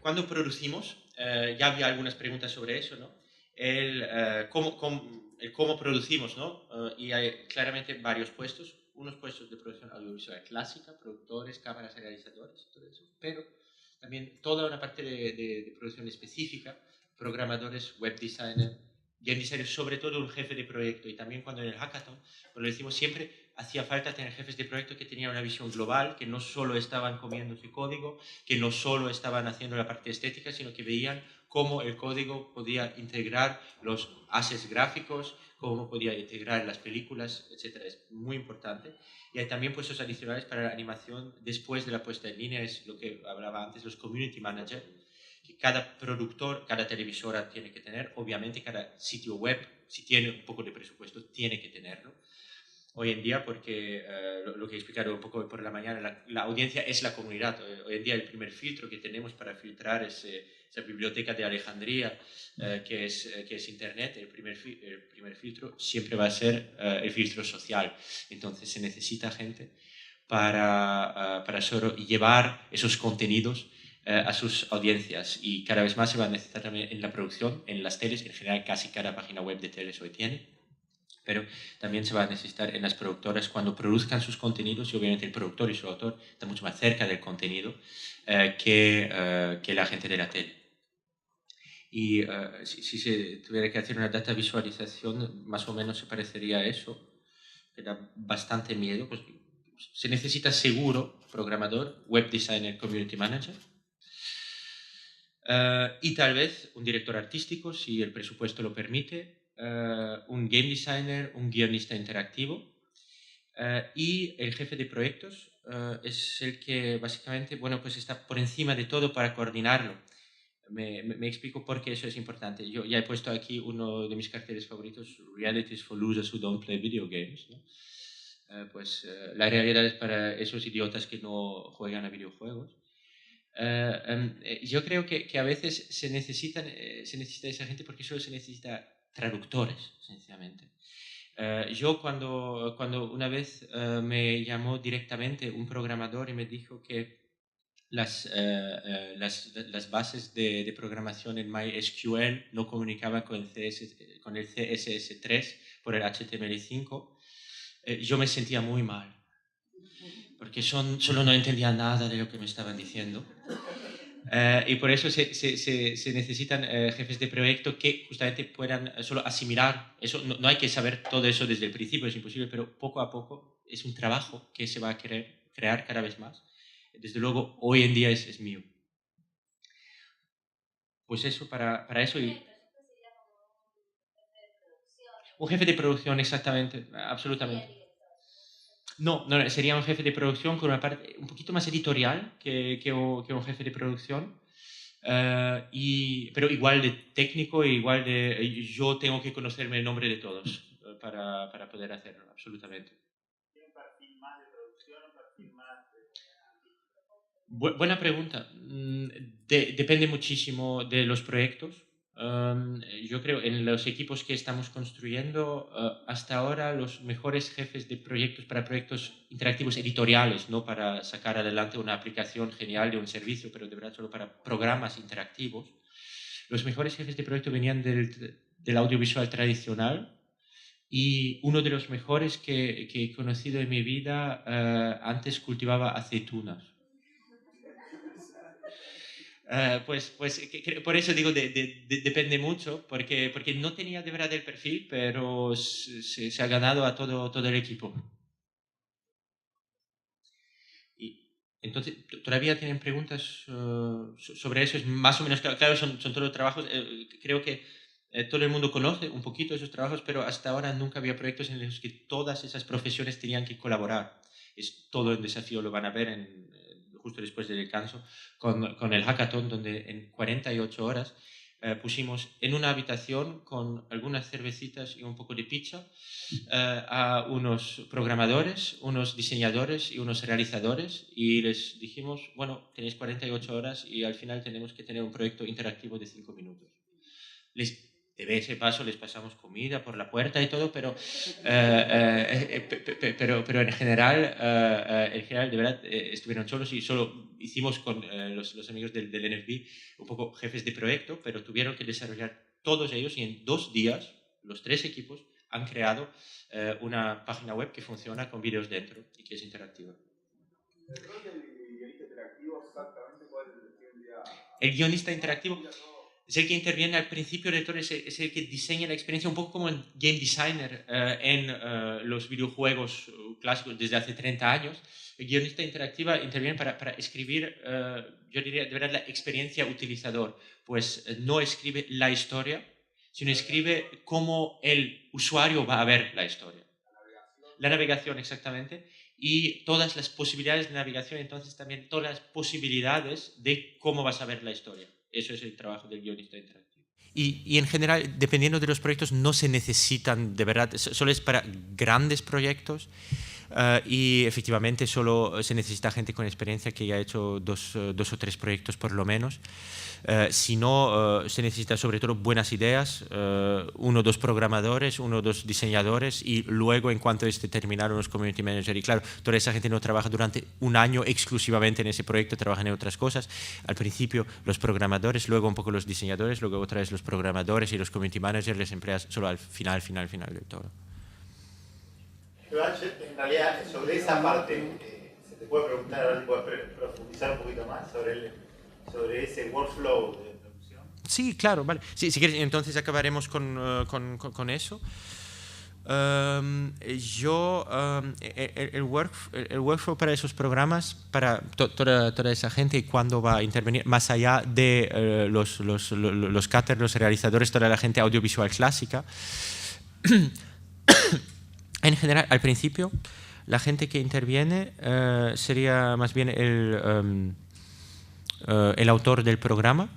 cuando producimos, ya había algunas preguntas sobre eso, ¿no? El cómo producimos, ¿no? Y hay claramente varios puestos, unos puestos de producción audiovisual clásica, productores, cámaras, realizadores, todo eso, pero también toda una parte de producción específica, programadores, web designer, game designer, sobre todo un jefe de proyecto. Y también cuando en el hackathon, como lo decimos siempre, hacía falta tener jefes de proyecto que tenían una visión global, que no solo estaban comiendo su código, que no solo estaban haciendo la parte estética, sino que veían cómo el código podía integrar los assets gráficos, cómo podía integrar las películas, etc. Es muy importante. Y hay también puestos adicionales para la animación después de la puesta en línea, es lo que hablaba antes, los community managers, que cada productor, cada televisora tiene que tener, obviamente cada sitio web, si tiene un poco de presupuesto, tiene que tenerlo. Hoy en día, porque lo que he explicado un poco por la mañana, la audiencia es la comunidad. Hoy en día el primer filtro que tenemos para filtrar esa biblioteca de Alejandría, que es Internet, el primer filtro siempre va a ser el filtro social. Entonces se necesita gente para solo llevar esos contenidos a sus audiencias, y cada vez más se va a necesitar también en la producción, en las teles, en general casi cada página web de teles hoy tiene, pero también se va a necesitar en las productoras cuando produzcan sus contenidos, y obviamente el productor y su autor están mucho más cerca del contenido que la gente de la tele. Y si se tuviera que hacer una data visualización, más o menos se parecería a eso, que da bastante miedo, pues se necesita seguro programador, web designer, community manager, y tal vez un director artístico, si el presupuesto lo permite, un game designer, un guionista interactivo, y el jefe de proyectos es el que básicamente, bueno, pues está por encima de todo para coordinarlo. Me explico por qué eso es importante. Yo ya he puesto aquí uno de mis carteles favoritos, Realities for Losers Who Don't Play Video Games, ¿no? La realidad es para esos idiotas que no juegan a videojuegos. Yo creo que a veces se necesita esa gente porque solo se necesita traductores, sencillamente. Yo cuando una vez me llamó directamente un programador y me dijo que las bases de programación en MySQL no comunicaban con el CSS3 por el HTML5, yo me sentía muy mal, porque solo no entendía nada de lo que me estaban diciendo. Y por eso se necesitan jefes de proyecto que justamente puedan solo asimilar eso. No hay que saber todo eso desde el principio, es imposible, pero poco a poco es un trabajo que se va a querer crear cada vez más. Desde luego, hoy en día es mío. Pues eso, para eso. Un jefe de producción, exactamente, absolutamente. No, sería un jefe de producción con una parte un poquito más editorial que un jefe de producción. Pero igual de técnico, igual de... Yo tengo que conocerme el nombre de todos para poder hacerlo, absolutamente. ¿Tiene un perfil más de producción o un perfil más de... Buena pregunta. Depende muchísimo de los proyectos. Yo creo en los equipos que estamos construyendo, hasta ahora los mejores jefes de proyectos para proyectos interactivos editoriales, no para sacar adelante una aplicación genial de un servicio, pero de verdad solo para programas interactivos. Los mejores jefes de proyecto venían del audiovisual tradicional, y uno de los mejores que he conocido en mi vida antes cultivaba aceitunas. Por eso digo, depende mucho, porque no tenía de verdad el perfil, pero se ha ganado a todo el equipo. Y entonces, ¿todavía tienen preguntas sobre eso? Es más o menos, claro, son todos trabajos, creo que todo el mundo conoce un poquito esos trabajos, pero hasta ahora nunca había proyectos en los que todas esas profesiones tenían que colaborar. Es todo el desafío, lo van a ver justo después del descanso, con el hackathon, donde en 48 horas pusimos en una habitación con algunas cervecitas y un poco de pizza a unos programadores, unos diseñadores y unos realizadores, y les dijimos, bueno, tenéis 48 horas y al final tenemos que tener un proyecto interactivo de 5 minutos. Les de vez en paso les pasamos comida por la puerta y todo, pero en general, de verdad, estuvieron solos y solo hicimos con los amigos del NFB un poco jefes de proyecto, pero tuvieron que desarrollar todos ellos y en 2 días los 3 equipos han creado una página web que funciona con vídeos dentro y que es interactiva. ¿El rol del guionista interactivo exactamente cuál es el guionista interactivo? Es el que interviene al principio de todo, es el que diseña la experiencia, un poco como el game designer en los videojuegos clásicos desde hace 30 años. El guionista interactivo interviene para escribir, yo diría, de verdad, la experiencia utilizador. Pues no escribe la historia, sino escribe cómo el usuario va a ver la historia. La navegación, exactamente. Y todas las posibilidades de navegación, entonces también todas las posibilidades de cómo vas a ver la historia. Eso es el trabajo del guionista interactivo. Y en general, dependiendo de los proyectos, no se necesitan, de verdad, solo es para grandes proyectos y efectivamente solo se necesita gente con experiencia que ya ha hecho dos o 3 proyectos por lo menos. Si no, se necesita sobre todo buenas ideas, 1 o 2 programadores, 1 o 2 diseñadores y luego en cuanto terminar unos community managers. Y claro, toda esa gente no trabaja durante un año exclusivamente en ese proyecto, trabajan en otras cosas. Al principio los programadores, luego un poco los diseñadores, luego otra vez los programadores y los community managers les empleas solo al final del todo. En realidad, sobre esa parte, se te puede preguntar, ahora si puedes profundizar un poquito más sobre ese workflow de producción. Sí, claro, vale. Sí, si quieres, entonces acabaremos con eso. El workflow para esos programas, para toda esa gente y cuándo va a intervenir, más allá de los cutters, los realizadores, toda la gente audiovisual clásica. En general, al principio, la gente que interviene sería más bien el autor del programa.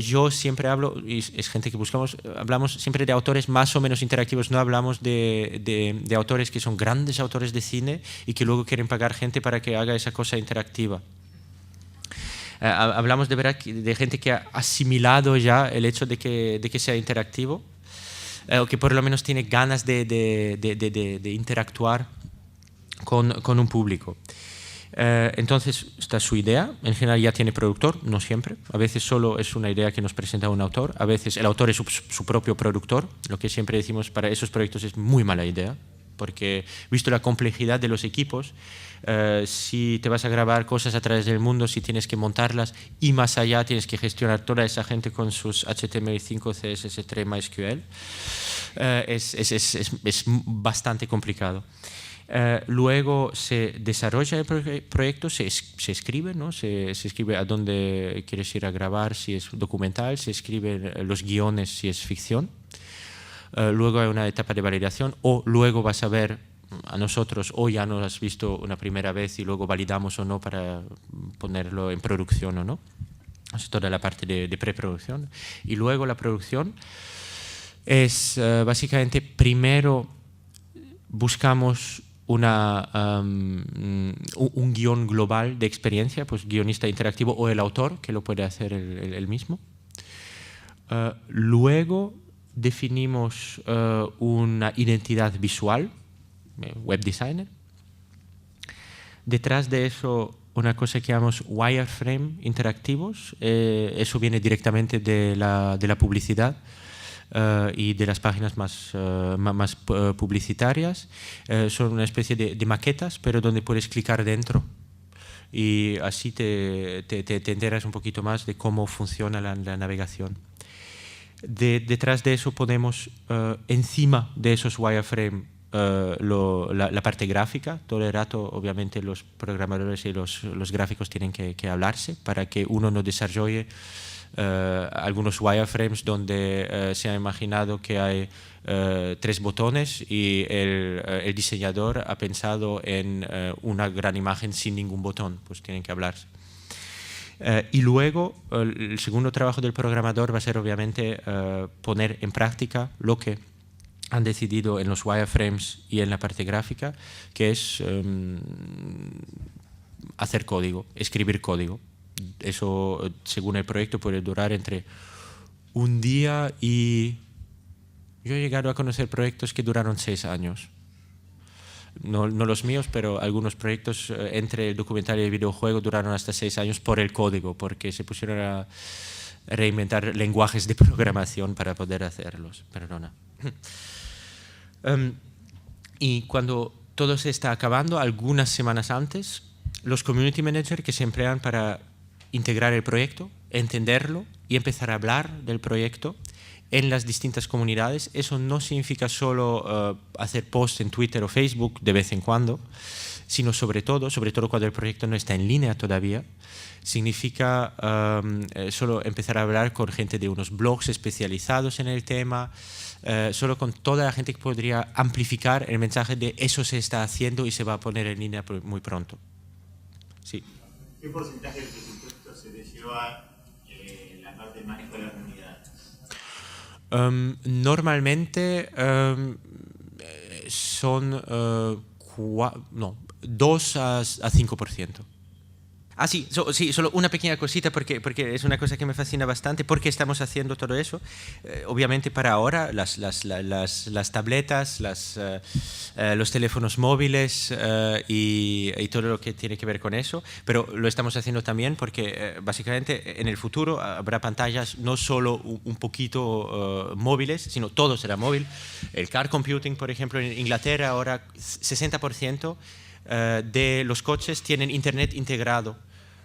Yo siempre hablo, y es gente que hablamos siempre de autores más o menos interactivos, no hablamos de autores que son grandes autores de cine y que luego quieren pagar gente para que haga esa cosa interactiva. Hablamos de verdad de gente que ha asimilado ya el hecho de que sea interactivo, o que por lo menos tiene ganas de interactuar con un público. Entonces, esta es su idea. En general ya tiene productor, no siempre. A veces solo es una idea que nos presenta un autor. A veces el autor es su propio productor. Lo que siempre decimos para esos proyectos es muy mala idea, porque visto la complejidad de los equipos, si te vas a grabar cosas a través del mundo, si tienes que montarlas y más allá tienes que gestionar toda esa gente con sus HTML5, CSS3, MySQL, es bastante complicado. Luego se desarrolla el proyecto, se escribe, ¿no? se escribe a dónde quieres ir a grabar, si es documental, se escriben los guiones si es ficción. Luego hay una etapa de validación, o luego vas a ver a nosotros, o ya nos has visto una primera vez y luego validamos o no para ponerlo en producción o no. Es toda la parte de preproducción. Y luego la producción es básicamente, primero buscamos un guión global de experiencia, pues guionista interactivo o el autor, que lo puede hacer él mismo. Luego definimos una identidad visual, web designer. Detrás de eso, una cosa que llamamos wireframe interactivos. Eso viene directamente de la publicidad y de las páginas más publicitarias. Son una especie de maquetas, pero donde puedes clicar dentro. Y así te enteras un poquito más de cómo funciona la navegación. Detrás de eso ponemos encima de esos wireframe la parte gráfica. Todo el rato, obviamente, los programadores y los gráficos tienen que hablarse para que uno no desarrolle algunos wireframes donde se ha imaginado que hay 3 botones y el diseñador ha pensado en una gran imagen sin ningún botón. Pues tienen que hablarse. Y luego el segundo trabajo del programador va a ser obviamente poner en práctica lo que han decidido en los wireframes y en la parte gráfica, que es hacer código, escribir código. Eso, según el proyecto, puede durar entre un día y Yo he llegado a conocer proyectos que duraron 6 años. No los míos, pero algunos proyectos entre el documental y el videojuego duraron hasta 6 años por el código, porque se pusieron a reinventar lenguajes de programación para poder hacerlos. Perdona. Y cuando todo se está acabando, algunas semanas antes, los community managers que se emplean para integrar el proyecto, entenderlo y empezar a hablar del proyecto en las distintas comunidades. Eso no significa solo hacer posts en Twitter o Facebook de vez en cuando, sino sobre todo cuando el proyecto no está en línea todavía, significa solo empezar a hablar con gente de unos blogs especializados en el tema, solo con toda la gente que podría amplificar el mensaje de eso se está haciendo y se va a poner en línea muy pronto. Sí. ¿Qué porcentaje del presupuesto se le lleva la parte de manejo de la comunidad? Normalmente son 2 a 5%. Ah, sí, solo una pequeña cosita porque es una cosa que me fascina bastante. ¿Por qué estamos haciendo todo eso? Obviamente para ahora las tabletas, los teléfonos móviles y todo lo que tiene que ver con eso, pero lo estamos haciendo también porque básicamente en el futuro habrá pantallas no solo un poquito móviles, sino todo será móvil. El car computing, por ejemplo, en Inglaterra ahora 60% de los coches tienen internet integrado,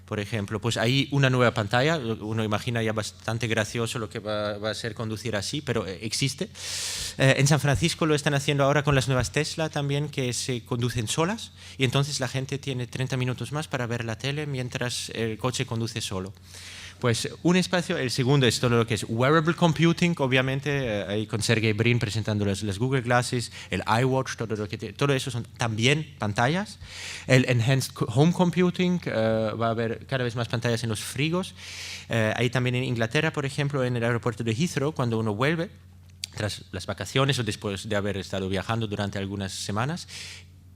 por ejemplo. Pues hay una nueva pantalla, uno imagina ya bastante gracioso lo que va a ser conducir así, pero existe. En San Francisco lo están haciendo ahora con las nuevas Tesla también, que se conducen solas, y entonces la gente tiene 30 minutos más para ver la tele mientras el coche conduce solo. Pues un espacio, el segundo es todo lo que es wearable computing, obviamente, ahí con Sergey Brin presentando las Google Glasses, el iWatch, todo eso son también pantallas. El enhanced home computing, va a haber cada vez más pantallas en los frigos. Ahí también en Inglaterra, por ejemplo, en el aeropuerto de Heathrow, cuando uno vuelve, tras las vacaciones o después de haber estado viajando durante algunas semanas,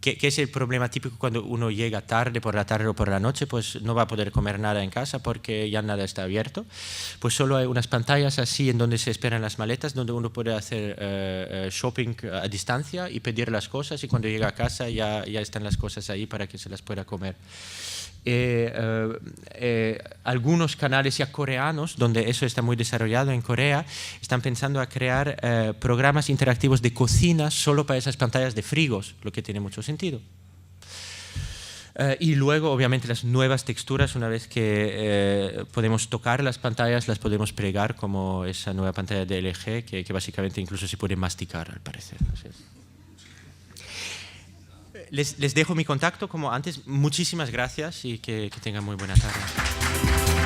que es el problema típico cuando uno llega tarde, por la tarde o por la noche, pues no va a poder comer nada en casa porque ya nada está abierto. Pues solo hay unas pantallas así en donde se esperan las maletas, donde uno puede hacer shopping a distancia y pedir las cosas, y cuando llega a casa ya están las cosas ahí para que se las pueda comer. Algunos canales ya coreanos, donde eso está muy desarrollado en Corea, están pensando a crear programas interactivos de cocina solo para esas pantallas de frigos, lo que tiene mucho sentido. Y luego, obviamente, las nuevas texturas, una vez que podemos tocar las pantallas, las podemos plegar, como esa nueva pantalla de LG, que básicamente incluso se puede masticar, al parecer. Les dejo mi contacto como antes. Muchísimas gracias y que tengan muy buena tarde.